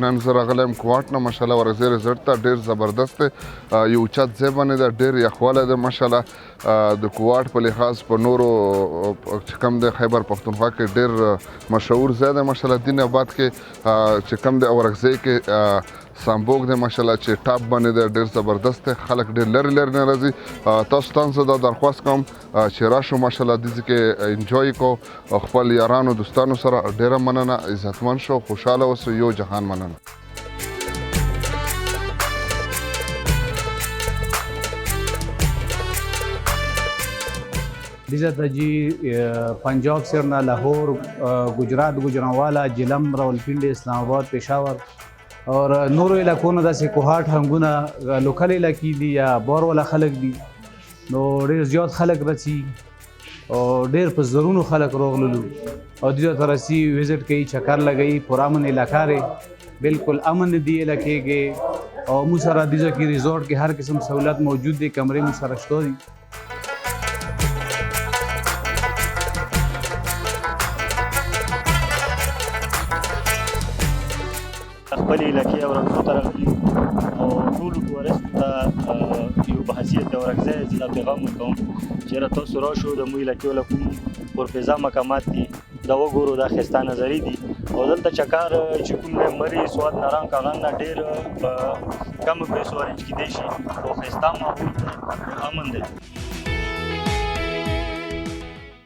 نن زه راغلی یم کوواټ نه ماشاءالله ورکزی ریزورټ ته ډېر زبردست دی یو اوچت ځای باندې ده ډېر یخوالی دی ماشاءالله د کوواټ په لحاظ په نورو چې کوم دی خیبر پښتونخوا کې ډېر مشهور ځای دی ماشاءالله دین آباد کې چې کوم دی اورکزی کې سامبوک دی ماشاءالله چې ټاپ باندې دی ډېر زبردست دی خلک ډېر لرې لرې نه راځي تاسو ته هم زه دا درخواست کوم چې راشو ماشاءالله دې ځای کې انجوی کو خپل یارانو دوستانو سره ډېره مننه عزتمند شو خوشحاله اوسو یو جهان مننه دیزا جی پنجاب سرنا لاہور گجرات گجرانوالا جلم راولپنڈی اسلام آباد پشاور اور نورو علاقوں نه داسې کوهاټ هنګونه لوکل علاقې دي یا بور والا خلک دي نو ډېر زیات خلک رسي او ډېر په زرونو خلک راغللو او دې ته رسي وزټ کوي چکر لګوي پرامن علاقه ری بالکل امن دی علاقې کې او مو سره دې کې ریزورټ کې هر قسم سہولت موجود دي کمرې مو سره شته دي خپل علاقې او رنګو ته راغلي او ټولو ټورستو ته یو په حیثیت د اورکزی زه دا پیغام ورکوم چېرې تاسو راشو د مو علاقې والا کوم پرفضا مقامات دي دا وګورو دا ښایسته نظري دي او دلته چکر چې کوم دی مري سواد نارنګ کاغان نه ډېر په کمو پیسو ارینج کیدی شي او ښایسته ماحول دی امن دی